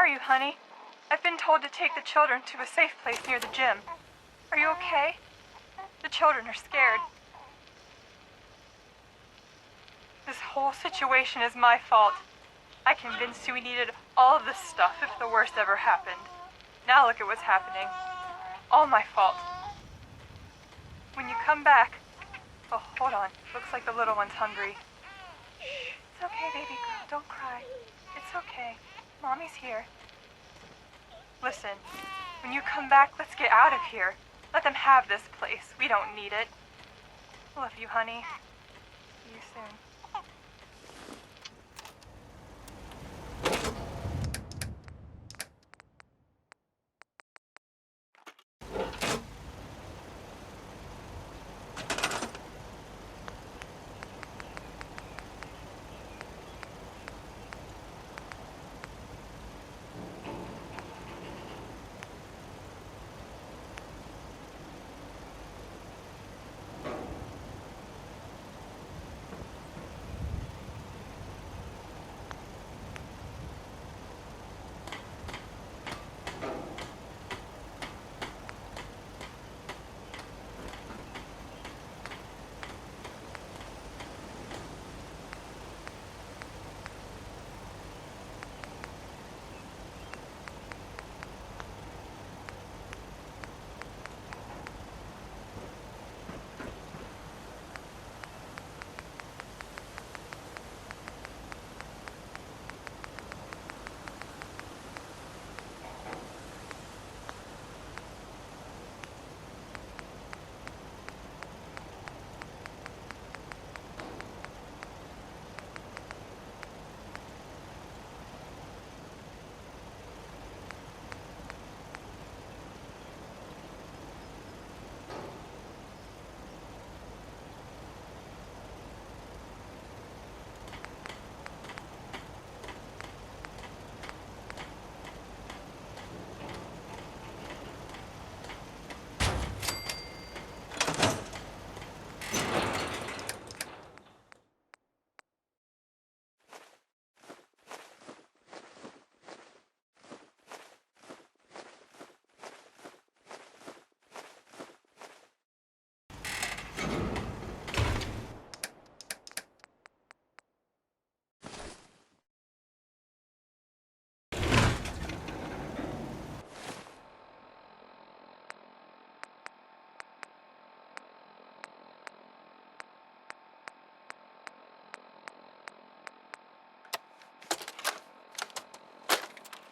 are you, honey? I've been told to take the children to a safe place near the gym. Are you okay? The children are scared. This whole situation is my fault. I convinced you we needed all of this stuff if the worst ever happened. Now look at what's happening. All my fault. When you come back... Oh, hold on. Looks like the little one's hungry. Shh. It's okay, baby girl. Don't cry. It's okay. Mommy's here. Listen, when you come back, let's get out of here. Let them have this place. We don't need it. Love you, honey. See you soon.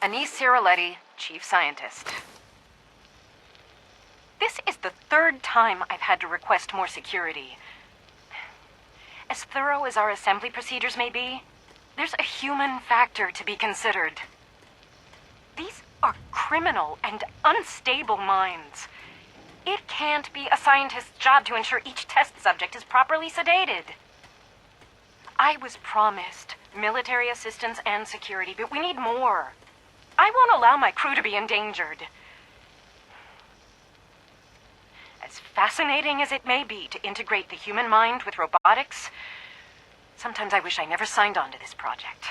Anise Ciroletti, Chief Scientist. This is the third time I've had to request more security. As thorough as our assembly procedures may be, there's a human factor to be considered. These are criminal and unstable minds. It can't be a scientist's job to ensure each test subject is properly sedated. I was promised military assistance and security, but we need more. I won't allow my crew to be endangered. As fascinating as it may be to integrate the human mind with robotics, sometimes I wish I never signed on to this project.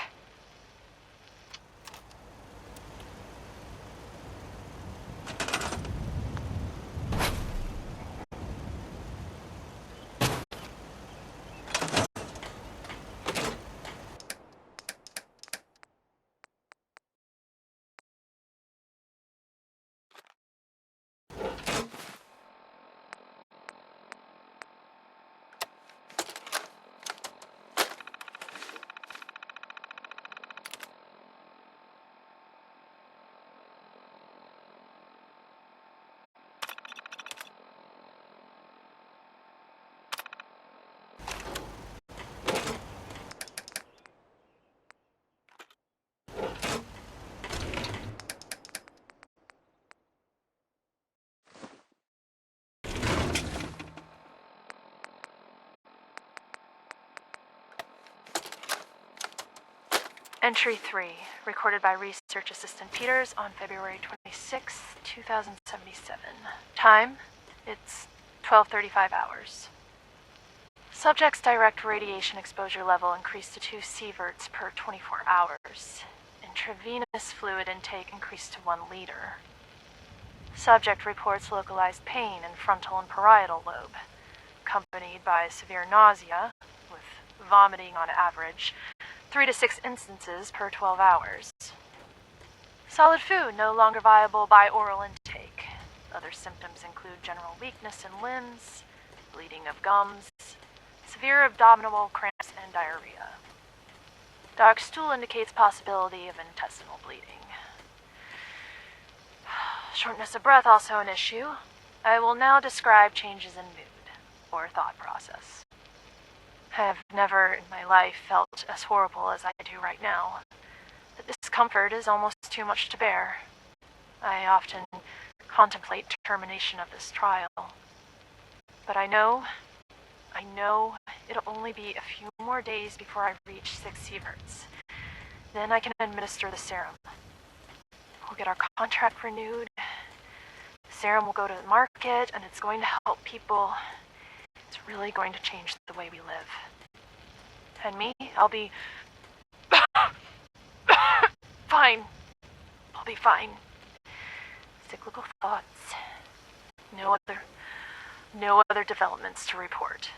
Entry 3, recorded by Research Assistant Peters on February 26, 2077. Time, it's 12:35 hours. Subject's direct radiation exposure level increased to 2 sieverts per 24 hours. intravenous fluid intake increased to 1 liter. Subject reports localized pain in frontal and parietal lobe, accompanied by severe nausea, with vomiting on average, 3 to 6 instances per 12 hours. Solid food no longer viable by oral intake. Other symptoms include general weakness in limbs, bleeding of gums, severe abdominal cramps, and diarrhea. Dark stool indicates possibility of intestinal bleeding. Shortness of breath also an issue. I will now describe changes in mood, or thought process. I have never in my life felt as horrible as I do right now. The discomfort is almost too much to bear. I often contemplate termination of this trial. But I know it'll only be a few more days before I reach 6 sieverts. Then I can administer the serum. We'll get our contract renewed. The serum will go to the market, and it's going to help people. It's really going to change the way we live. And me, I'll be fine. I'll be fine. Cyclical thoughts. No other developments to report.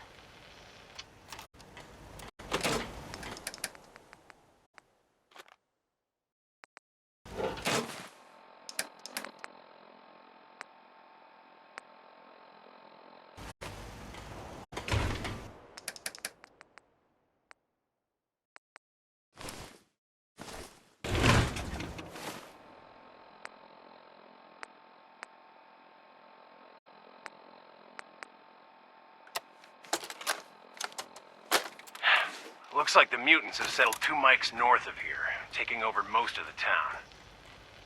Looks like the mutants have settled 2 mics north of here, taking over most of the town.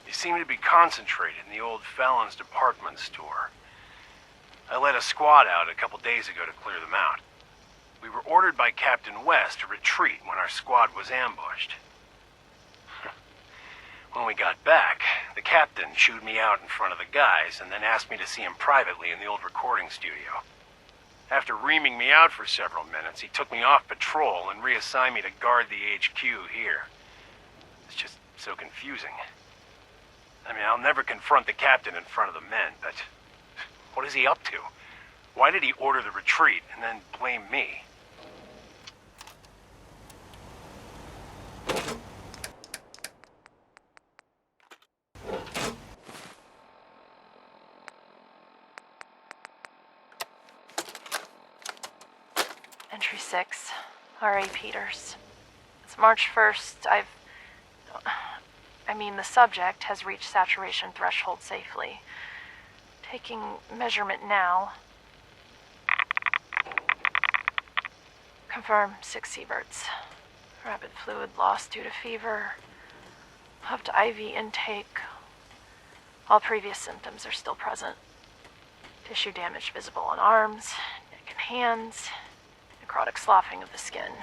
They seem to be concentrated in the old Felon's department store. I led a squad out a couple days ago to clear them out. We were ordered by Captain West to retreat when our squad was ambushed. When we got back, the captain chewed me out in front of the guys and then asked me to see him privately in the old recording studio. After reaming me out for several minutes, he took me off patrol and reassigned me to guard the HQ here. It's just so confusing. I mean, I'll never confront the captain in front of the men, but what is he up to? Why did he order the retreat and then blame me? Entry 6, R.A. Peters. It's March 1st. The subject has reached saturation threshold safely. Taking measurement now. Confirm 6 sieverts. Rapid fluid loss due to fever. Up to IV intake. All previous symptoms are still present. Tissue damage visible on arms, neck and hands. Necrotic sloughing of the skin.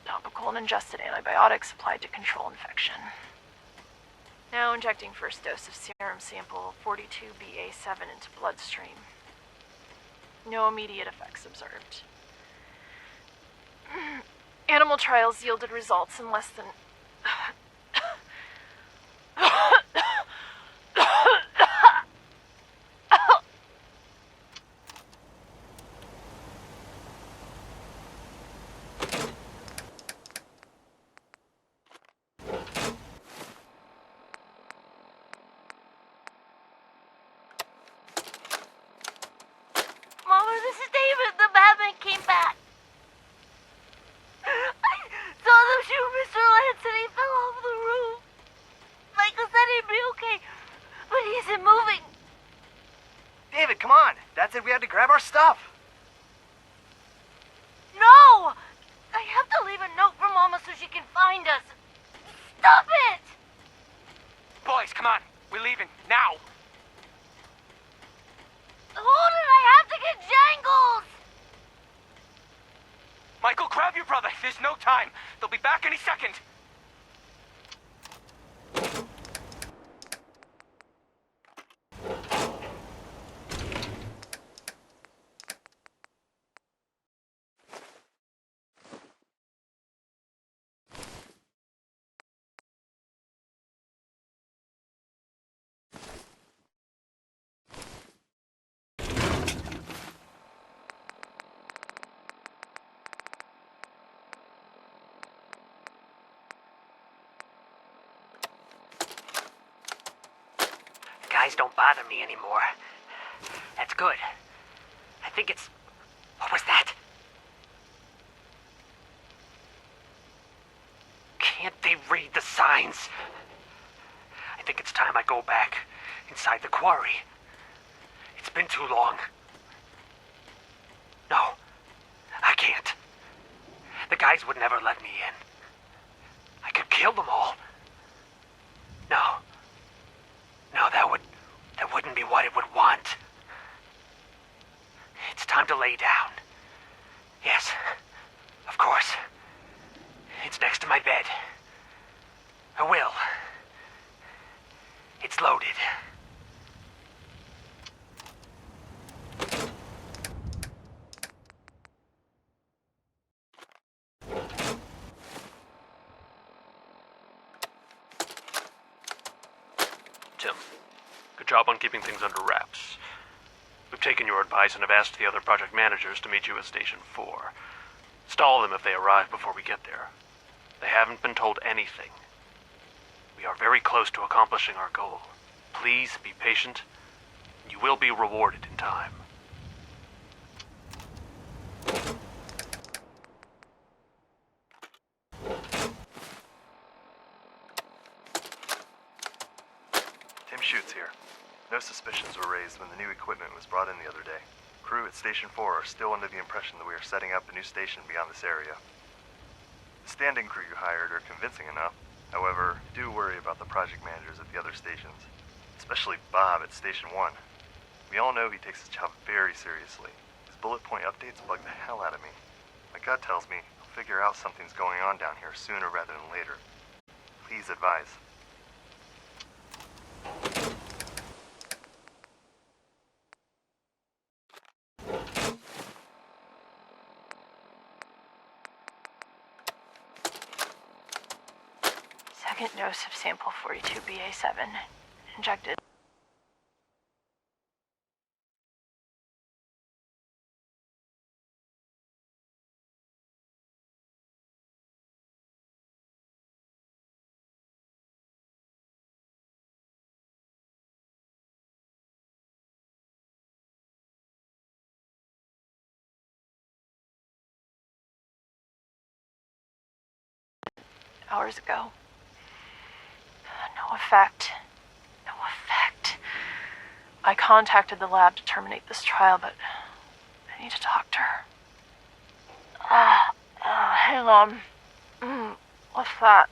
Topical and ingested antibiotics applied to control infection. Now injecting first dose of serum sample 42BA7 into bloodstream. No immediate effects observed. Animal trials yielded results in less than... Mama, this is David. The Batman came back. I saw them shoot Mr. Lance and he fell off the roof. Michael said he'd be okay, but he isn't moving. David, come on. Dad said we had to grab our stuff. No! I have to leave a note for Mama so she can find us. Stop it! Boys, come on. We're leaving. Now! Hold it, I have to get Jangles! Michael, grab your brother. There's no time. They'll be back any second. guys don't bother me anymore. That's good. I think it's... What was that? Can't they read the signs? I think it's time I go back inside the quarry. It's been too long. No, I can't. The guys would never let me in. I could kill them all. No. No, that wouldn't be what it would want. It's time to lay down. Yes, of course. It's next to my bed. I will. It's loaded. Tim, good job on keeping things under wraps. We've taken your advice and have asked the other project managers to meet you at Station 4. Stall them if they arrive before we get there. They haven't been told anything. We are very close to accomplishing our goal. Please be patient. You will be rewarded in time. Tim Schutz here. No suspicions were raised when the new equipment was brought in the other day. Crew at Station 4 are still under the impression that we are setting up a new station beyond this area. The stand-in crew you hired are convincing enough. However, I do worry about the project managers at the other stations, especially Bob at Station 1. We all know he takes his job very seriously. His bullet point updates bug the hell out of me. My gut tells me he'll figure out something's going on down here sooner rather than later. Please advise. Second dose of sample 42BA7. Injected. Hours ago. No effect. No effect. I contacted the lab to terminate this trial, but I need a doctor. Hang on. What's that?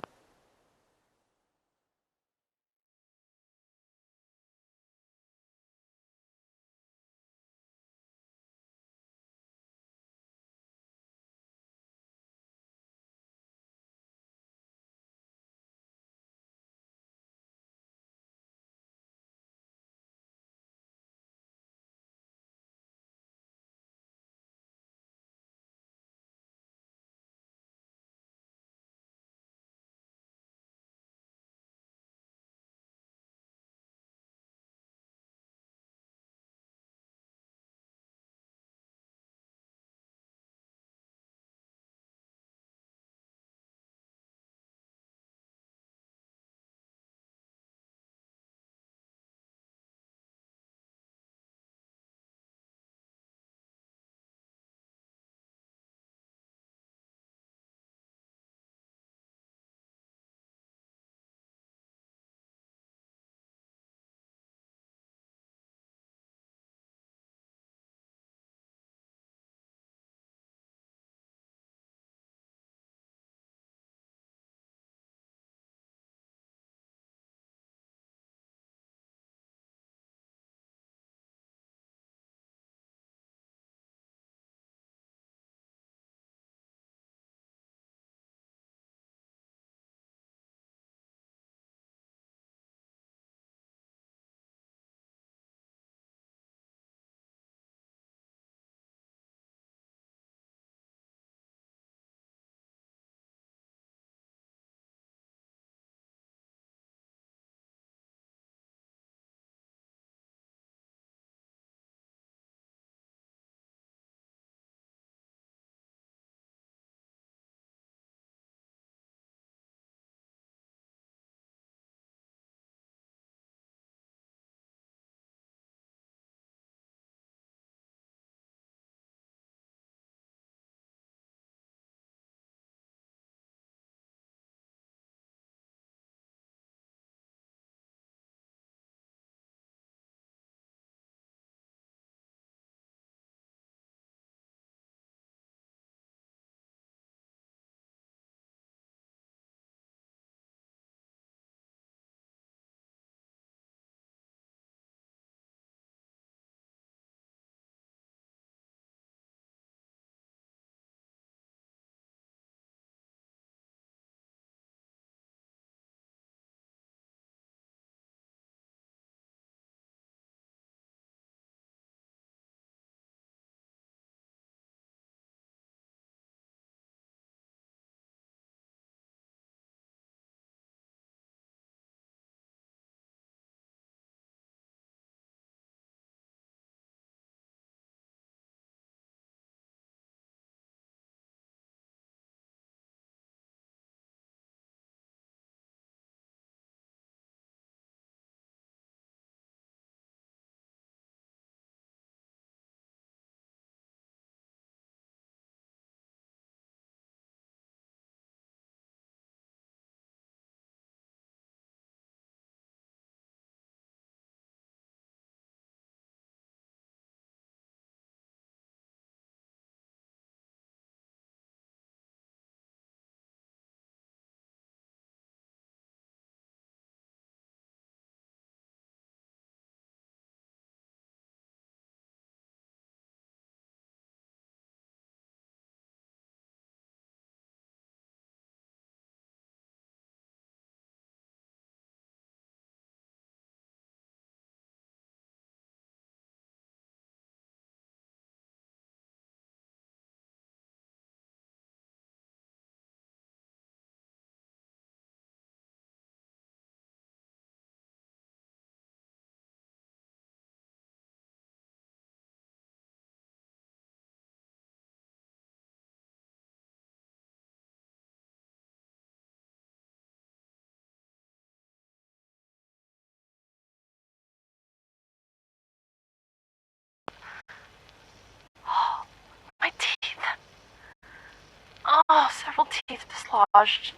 camouflaged.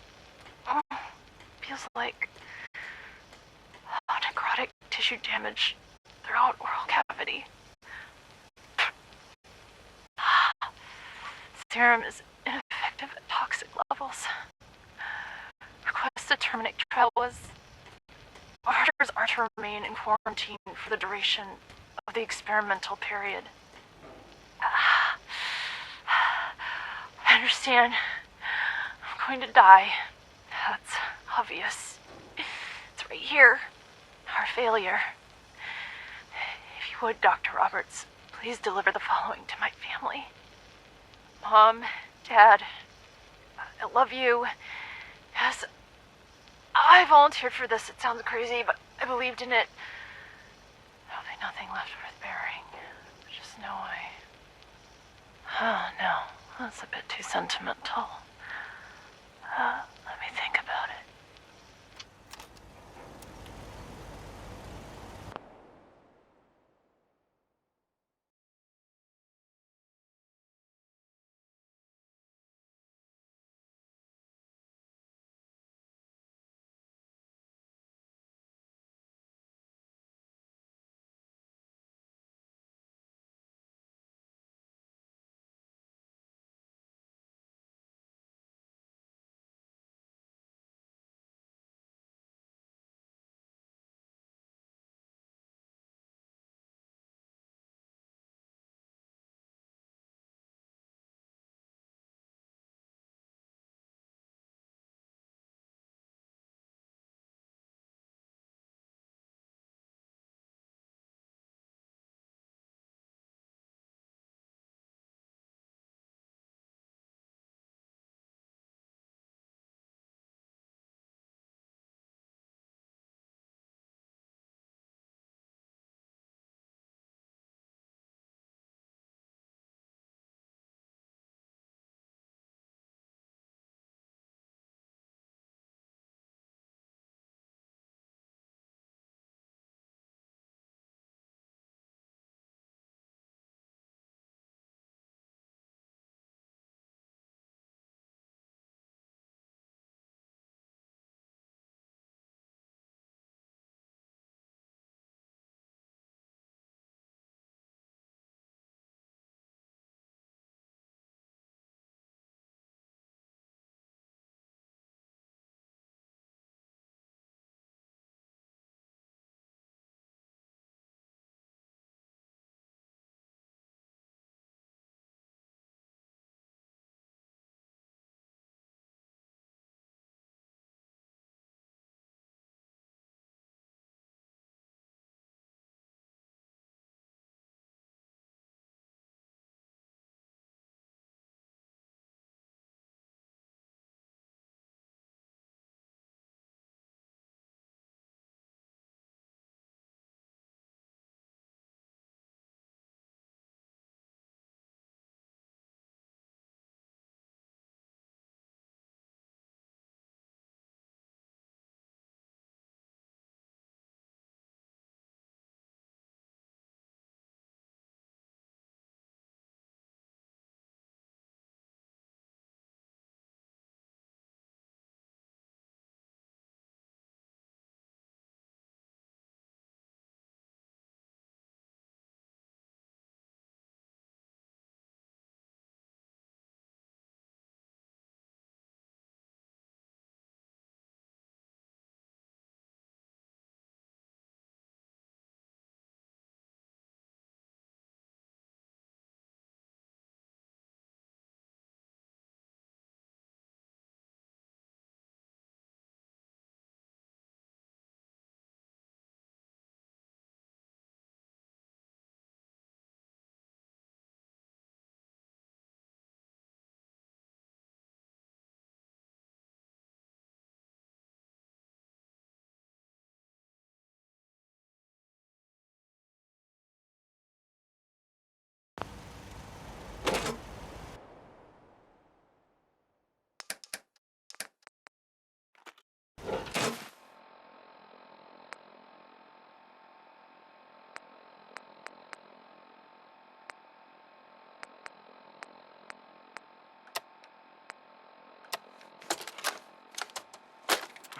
Feels like necrotic tissue damage throughout oral cavity. Serum is ineffective at toxic levels. Request to terminate trial was... Orders are to remain in quarantine for the duration of the experimental period. I understand. I'm going to die. That's obvious. It's right here. Our failure. If you would, Dr. Roberts, please deliver the following to my family. Mom, Dad, I love you. Yes, I volunteered for this. It sounds crazy, but I believed in it. There'll be nothing left worth bearing. Just know Oh, no. That's a bit too sentimental. Let me think about it.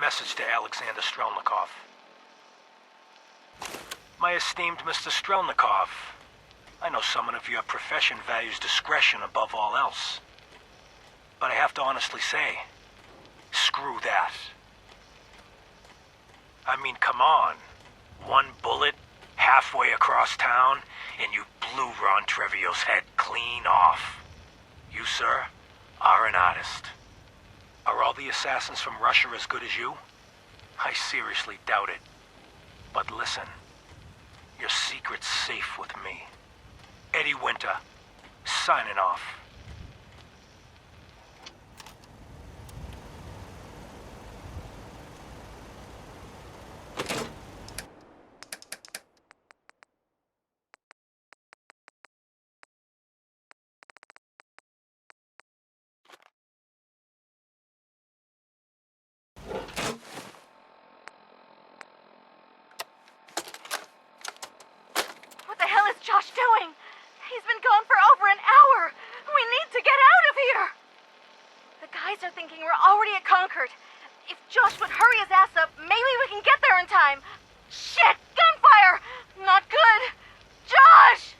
Message to Alexander Strelnikov. My esteemed Mr. Strelnikov, I know someone of your profession values discretion above all else. But I have to honestly say, screw that. I mean, come on. One bullet, halfway across town, and you blew Ron Treviot's head clean off. You, sir, are an artist. Are all the assassins from Russia as good as you? I seriously doubt it. But listen, your secret's safe with me. Eddie Winter, signing off. What the hell is Josh doing? He's been gone for over an hour. We need to get out of here. The guys are thinking we're already at Concord. If Josh would hurry his ass up, maybe we can get there in time. Shit! Gunfire! Not good! Josh!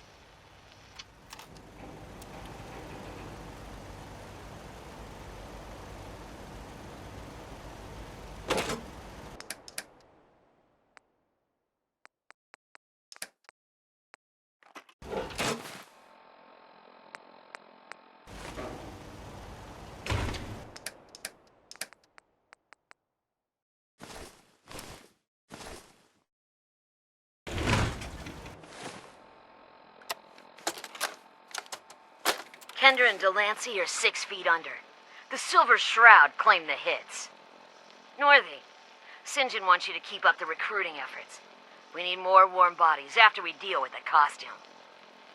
Kendra and Delancey are 6 feet under. The Silver Shroud claim the hits. Northey, St. John wants you to keep up the recruiting efforts. We need more warm bodies after we deal with the costume.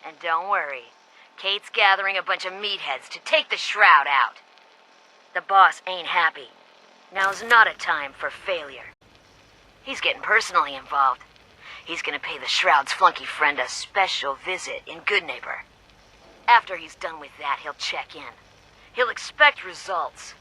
And don't worry, Kate's gathering a bunch of meatheads to take the Shroud out. The boss ain't happy. Now's not a time for failure. He's getting personally involved. He's gonna pay the Shroud's flunky friend a special visit in Goodneighbor. After he's done with that, he'll check in. He'll expect results.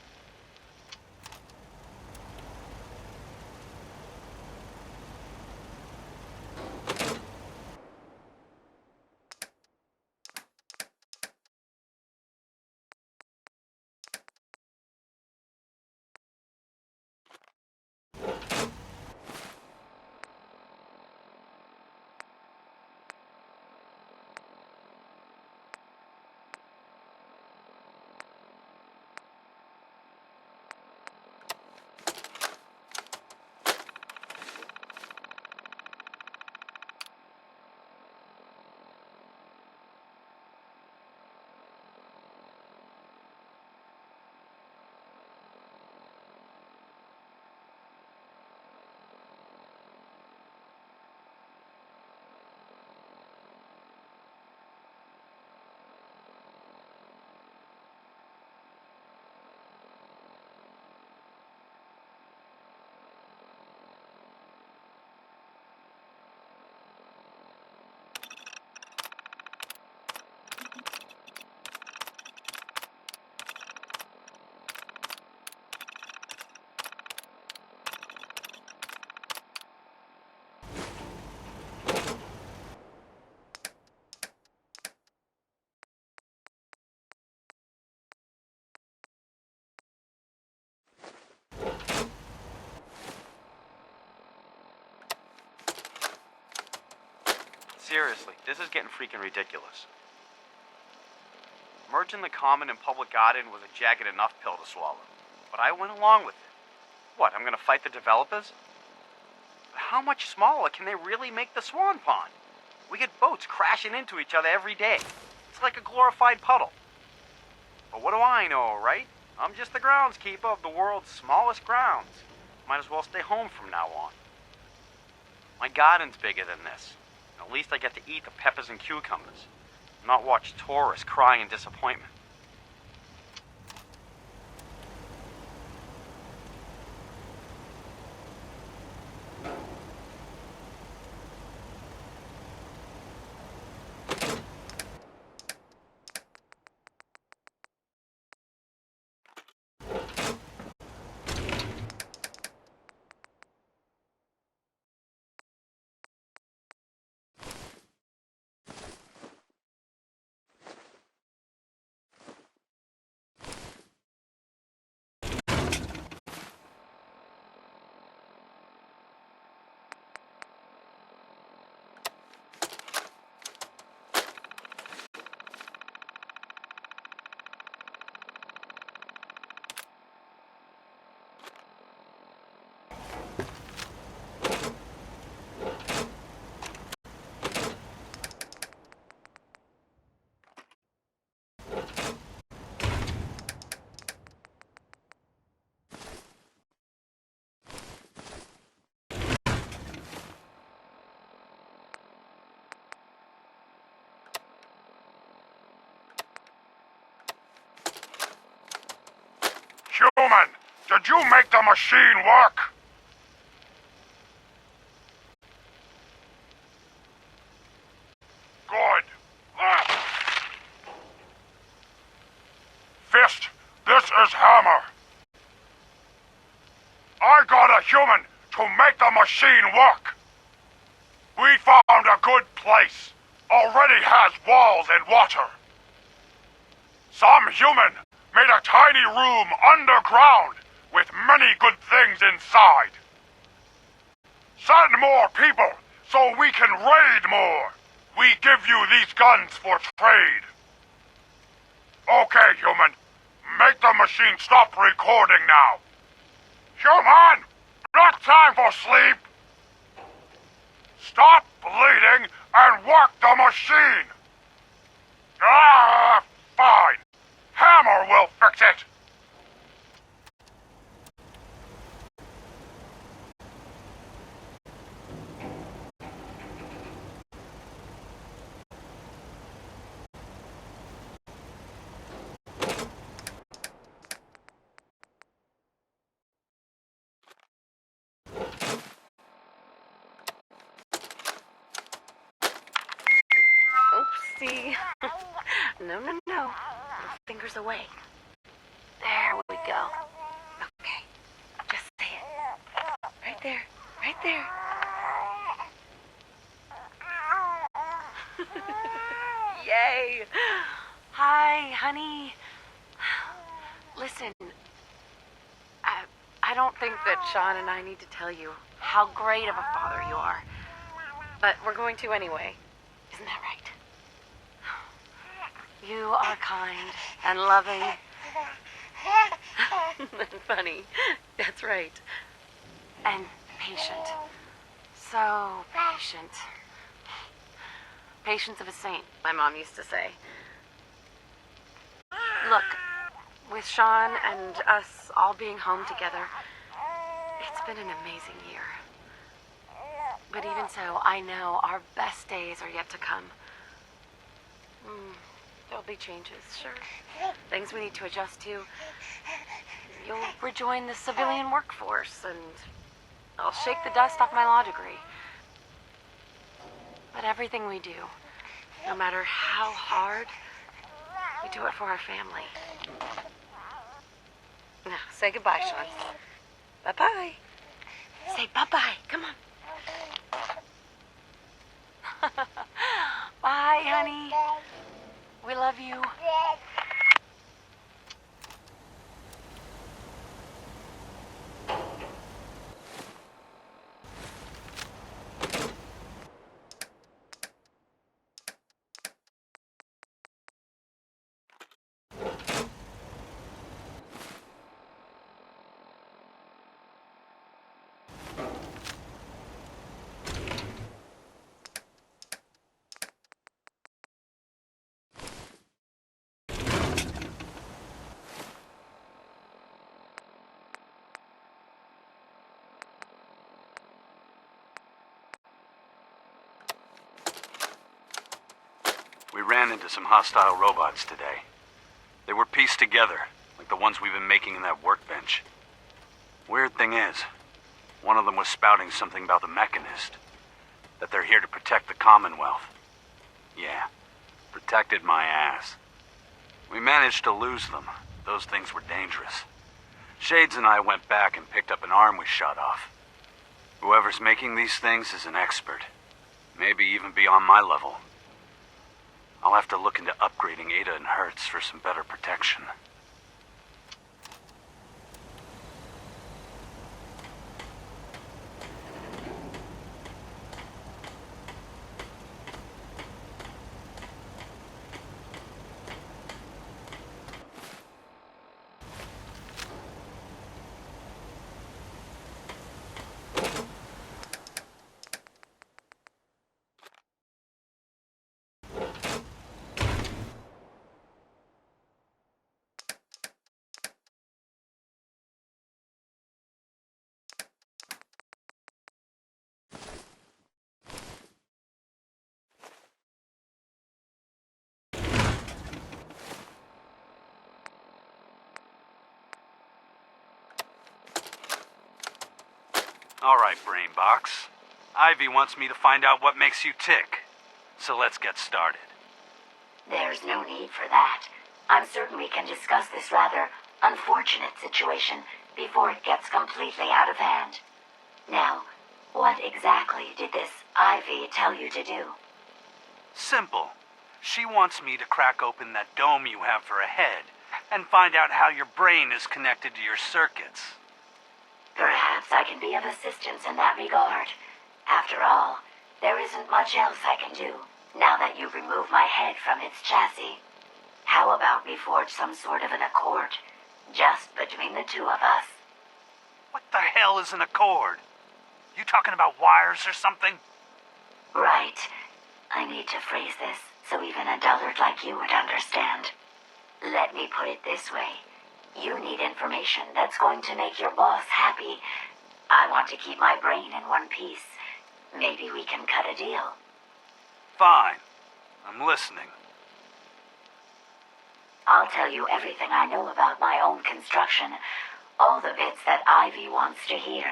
Seriously, this is getting freaking ridiculous. Merging the common and public garden was a jagged enough pill to swallow, but I went along with it. What, I'm gonna fight the developers? But how much smaller can they really make the Swan Pond? We get boats crashing into each other every day. It's like a glorified puddle. But what do I know, right? I'm just the groundskeeper of the world's smallest grounds. Might as well stay home from now on. My garden's bigger than this. At least I get to eat the peppers and cucumbers, not watch tourists cry in disappointment. Did you make the machine work? Good. Fist, this is Hammer. I got a human to make the machine work. We found a good place. Already has walls and water. Some human made a tiny room underground with many good things inside. Send more people so we can raid more. We give you these guns for trade. Okay, human. Make the machine stop recording now. Human! Not time for sleep! Stop bleeding and work the machine! Ah, fine. Hammer will fix it. Oopsie. No, no, no. Fingers away. There we go. Okay. Just say it. Right there. Right there. Yay. Hi, honey. Listen, I don't think that Sean and I need to tell you how great of a father you are. But we're going to anyway. Isn't that right? You are kind and loving and funny. That's right. And patient. So patient. Patience of a saint, my mom used to say. Look, with Sean and us all being home together, it's been an amazing year. But even so, I know our best days are yet to come. There'll be changes, sure. Things we need to adjust to. You'll rejoin the civilian workforce, and I'll shake the dust off my law degree. But everything we do, no matter how hard, we do it for our family. Now, say goodbye, Sean. Bye-bye. Say bye-bye. Come on. Bye, honey. We love you. We ran into some hostile robots today. They were pieced together, like the ones we've been making in that workbench. Weird thing is, one of them was spouting something about the Mechanist. That they're here to protect the Commonwealth. Yeah, protected my ass. We managed to lose them. Those things were dangerous. Shades and I went back and picked up an arm we shot off. Whoever's making these things is an expert. Maybe even beyond my level. I'll have to look into upgrading Ada and Hertz for some better protection. All right, Brainbox. Ivy wants me to find out what makes you tick. So let's get started. There's no need for that. I'm certain we can discuss this rather unfortunate situation before it gets completely out of hand. Now, what exactly did this Ivy tell you to do? Simple. She wants me to crack open that dome you have for a head and find out how your brain is connected to your circuits. Perhaps I can be of assistance in that regard. After all, there isn't much else I can do now that you've removed my head from its chassis. How about we forge some sort of an accord, just between the two of us? What the hell is an accord? You talking about wires or something? Right. I need to phrase this so even a dullard like you would understand. Let me put it this way. You need information that's going to make your boss happy. I want to keep my brain in one piece. Maybe we can cut a deal. Fine. I'm listening. I'll tell you everything I know about my own construction. All the bits that Ivy wants to hear.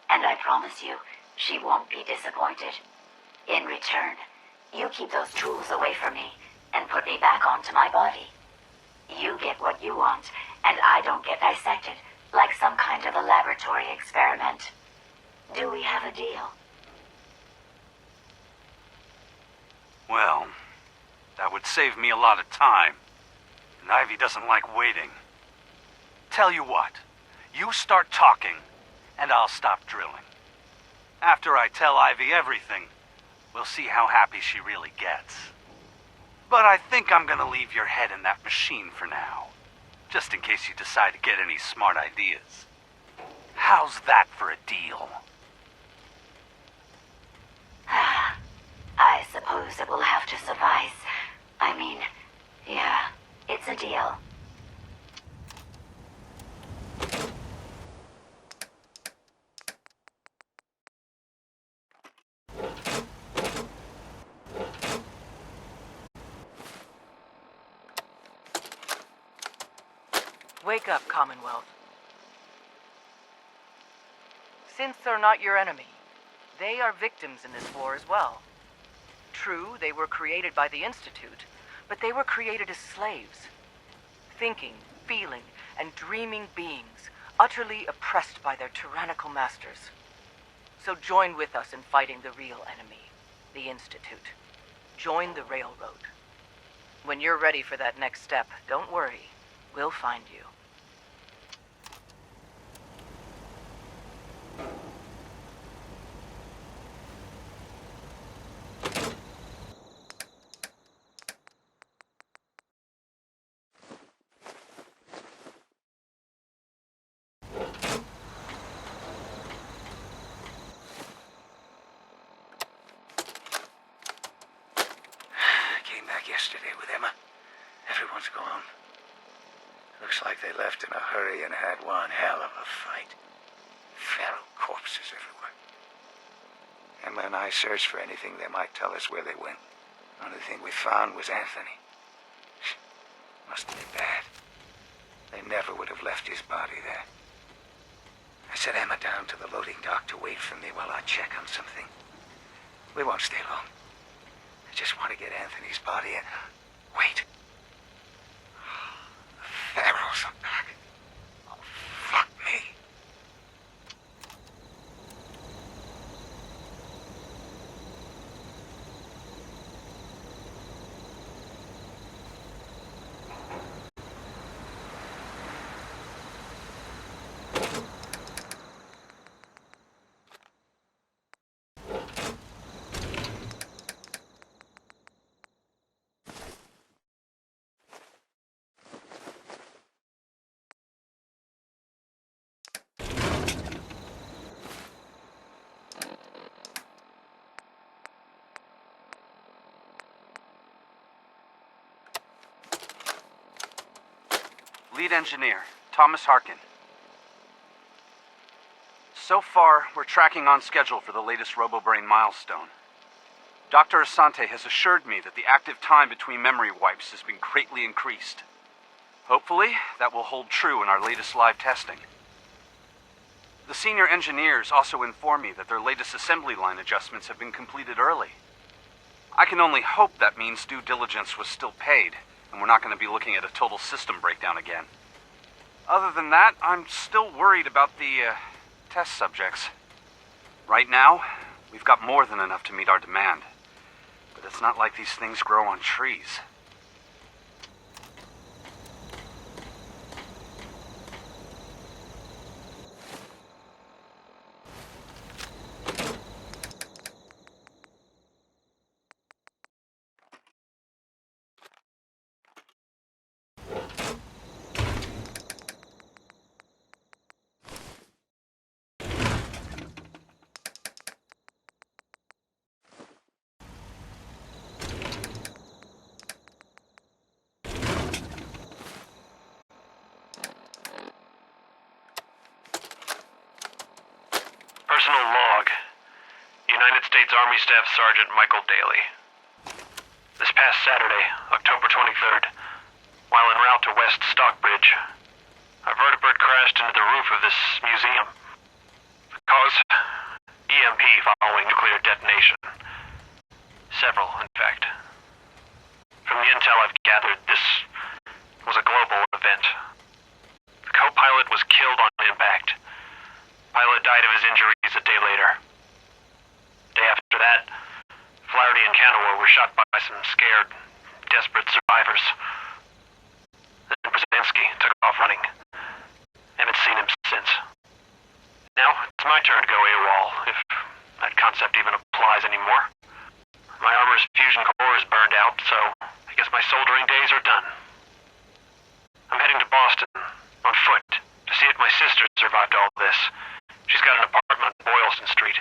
And I promise you, she won't be disappointed. In return, you keep those tools away from me and put me back onto my body. You get what you want, and I don't get dissected like some kind of a laboratory experiment. Do we have a deal? Well, that would save me a lot of time. And Ivy doesn't like waiting. Tell you what, you start talking, and I'll stop drilling. After I tell Ivy everything, we'll see how happy she really gets. But I think I'm gonna leave your head in that machine for now, just in case you decide to get any smart ideas. How's that for a deal? I suppose it will have to suffice. I mean, yeah, it's a deal. Wake up, Commonwealth. Since they're not your enemy, they are victims in this war as well. True, they were created by the Institute, but they were created as slaves. Thinking, feeling, and dreaming beings, utterly oppressed by their tyrannical masters. So join with us in fighting the real enemy, the Institute. Join the Railroad. When you're ready for that next step, don't worry. We'll find you. Came back yesterday with Emma. Everyone's gone. Looks like they left in a hurry and had one hell of a fight. Feral corpses everywhere. Emma and I searched for anything that might tell us where they went. The only thing we found was Anthony. Must have been bad. They never would have left his body there. I set Emma down to the loading dock to wait for me while I check on something. We won't stay long. I just want to get Anthony's body and... Wait. The Pharaohs are back. Oh, fuck me. Lead engineer, Thomas Harkin. So far, we're tracking on schedule for the latest RoboBrain milestone. Dr. Asante has assured me that the active time between memory wipes has been greatly increased. Hopefully, that will hold true in our latest live testing. The senior engineers also informed me that their latest assembly line adjustments have been completed early. I can only hope that means due diligence was still paid, and we're not going to be looking at a total system breakdown again. Other than that, I'm still worried about the test subjects. Right now, we've got more than enough to meet our demand. But it's not like these things grow on trees. Personal log. United States Army Staff Sergeant Michael Daly. This past Saturday, October 23rd, while en route to West Stockbridge, a vertibird crashed into the roof of this museum. The cause? EMP following nuclear detonation. Several, in fact. From the intel I've gathered, this was a global event. The co-pilot was killed on impact. Pilot died of his injuries a day later. Day after that, Flaherty and Canaway were shot by some scared, desperate survivors. Then Brzezinski took off running. Haven't seen him since. Now, it's my turn to go AWOL, if that concept even applies anymore. My armor's fusion core is burned out, so I guess my soldering days are done. I'm heading to Boston, on foot, to see if my sister survived all this. She's got an apartment on Boylston Street.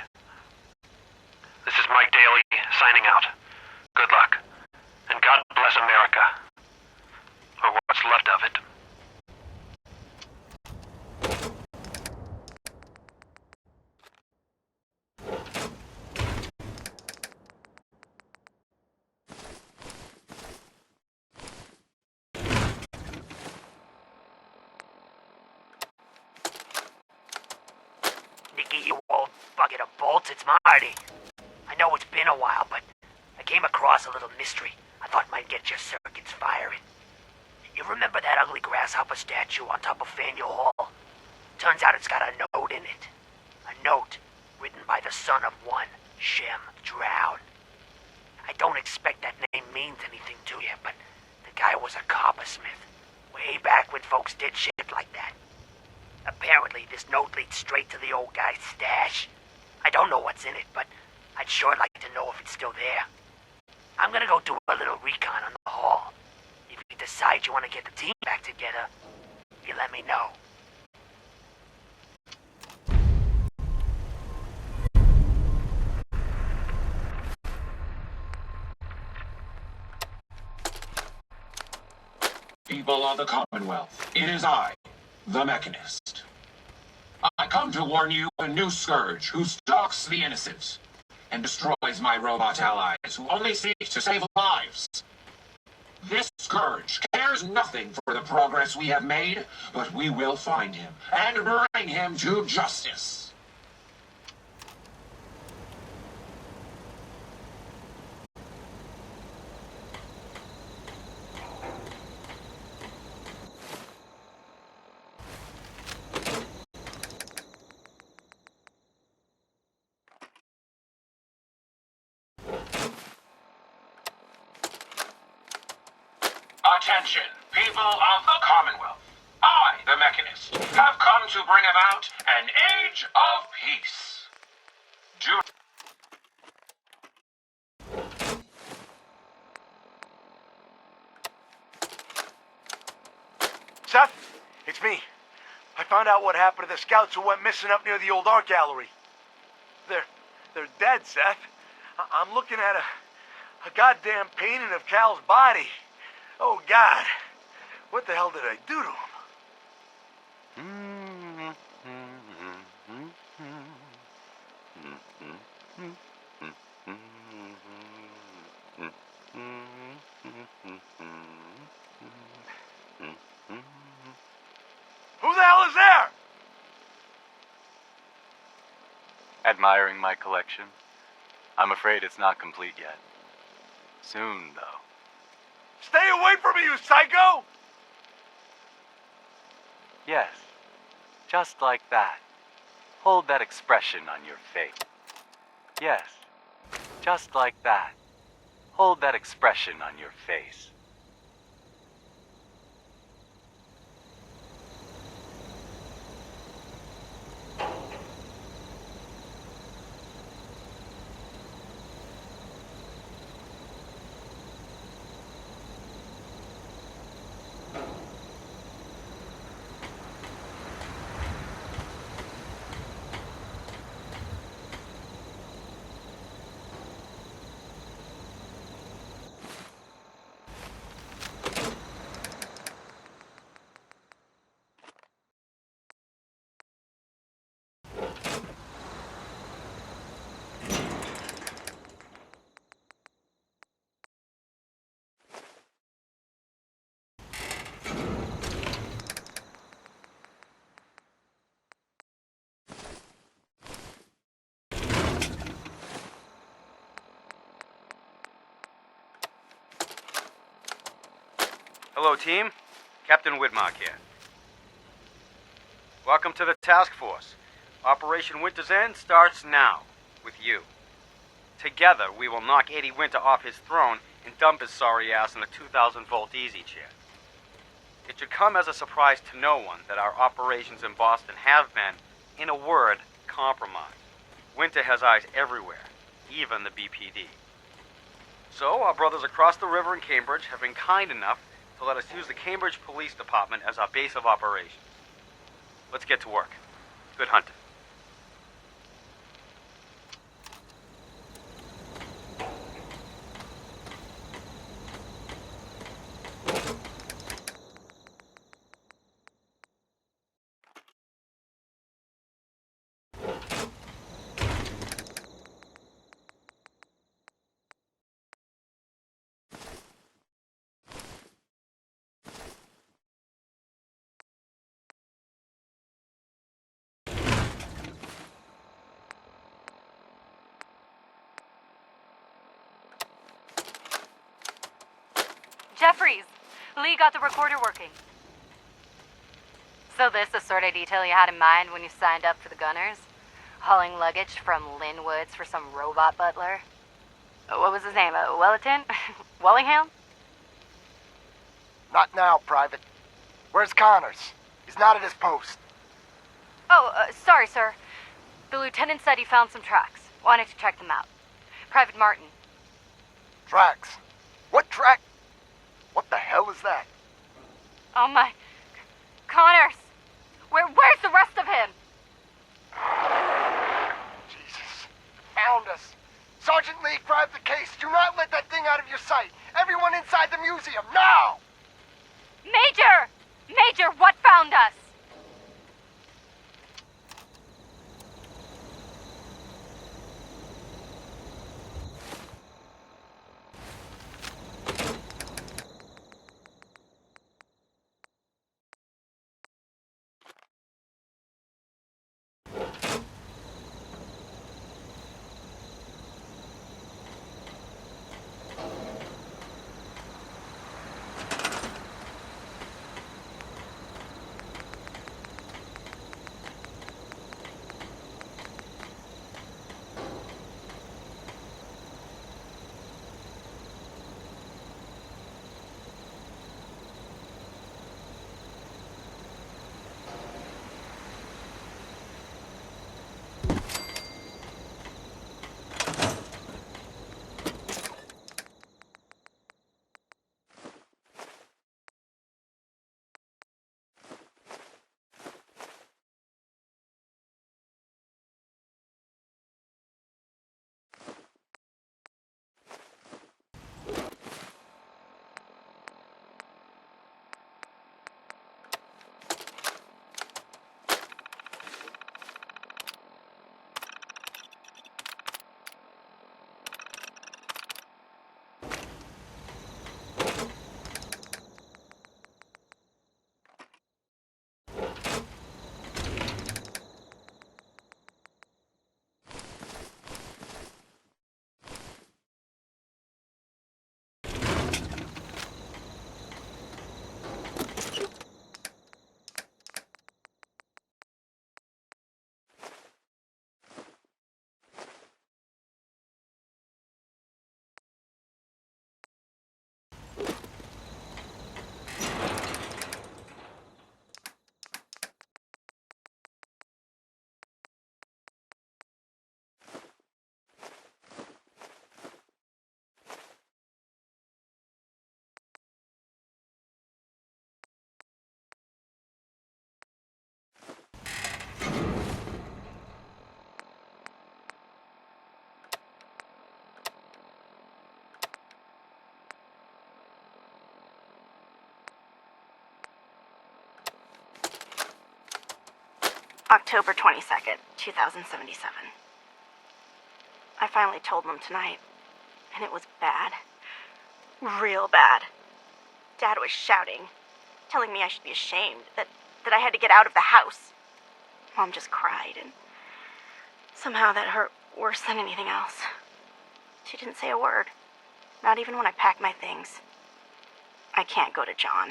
This is Mike Daly, signing out. Good luck. And God bless America. Or what's left of it. Nikki, you old bucket of bolts, it's Marty. I know it's been a while, but I came across a little mystery I thought might get your circuits firing. You remember that ugly grasshopper statue on top of Faneuil Hall? Turns out it's got a note in it. A note written by the son of one Shem Drown. I don't expect that name means anything to you, but the guy was a coppersmith. Way back when folks did shit like that. Apparently, this note leads straight to the old guy's stash. I don't know what's in it, but I'd sure like to know if it's still there. I'm gonna go do a little recon on the hall. If you decide you want to get the team back together, you let me know. People of the Commonwealth, it is I, the Mechanist. I come to warn you of a new scourge who stalks the innocent and destroys my robot allies who only seek to save lives. This scourge cares nothing for the progress we have made, but we will find him and bring him to justice. Attention, people of the Commonwealth. I, the Mechanist, have come to bring about an age of peace. Seth, it's me. I found out what happened to the scouts who went missing up near the old art gallery. They're dead, Seth. I'm looking at a goddamn painting of Cal's body. Oh, God. What the hell did I do to him? Who the hell is there? Admiring my collection? I'm afraid it's not complete yet. Soon, though. Stay away from me, you psycho! Yes, just like that. Hold that expression on your face. Yes, just like that. Hold that expression on your face. Hello, team. Captain Widmark here. Welcome to the task force. Operation Winter's End starts now, with you. Together, we will knock Eddie Winter off his throne and dump his sorry ass in a 2,000-volt easy chair. It should come as a surprise to no one that our operations in Boston have been, in a word, compromised. Winter has eyes everywhere, even the BPD. So, our brothers across the river in Cambridge have been kind enough to let us use the Cambridge Police Department as our base of operations. Let's get to work. Good hunting. Jeffries, Lee got the recorder working. So this the sort of detail you had in mind when you signed up for the Gunners? Hauling luggage from Linwoods for some robot butler? What was his name? Wellerton? Wellingham? Not now, Private. Where's Connors? He's not at his post. Oh, sorry, sir. The lieutenant said he found some tracks. Wanted to check them out. Private Martin. Tracks? What track? What the hell is that? Oh my... Connors! Where's the rest of him? Jesus. Found us. Sergeant Lee, grab the case. Do not let that thing out of your sight. Everyone inside the museum, now! Major! Major, what found us? October 22nd, 2077. I finally told them tonight, and it was bad. Real bad. Dad was shouting, telling me I should be ashamed, that I had to get out of the house. Mom just cried, and somehow that hurt worse than anything else. She didn't say a word, not even when I packed my things. I can't go to John.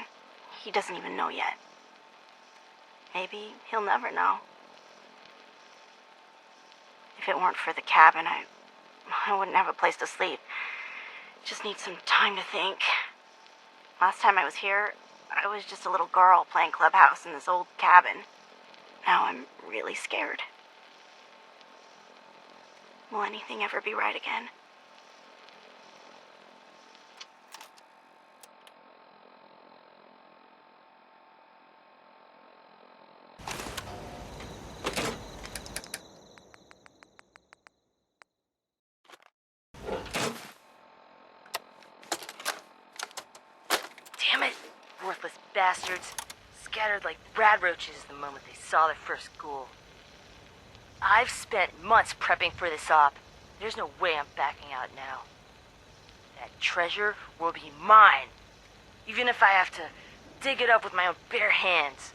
He doesn't even know yet. Maybe he'll never know. If it weren't for the cabin, I wouldn't have a place to sleep. Just need some time to think. Last time I was here, I was just a little girl playing clubhouse in this old cabin. Now I'm really scared. Will anything ever be right again? Damn it! Worthless bastards. Scattered like rad roaches the moment they saw their first ghoul. I've spent months prepping for this op. There's no way I'm backing out now. That treasure will be mine. Even if I have to dig it up with my own bare hands.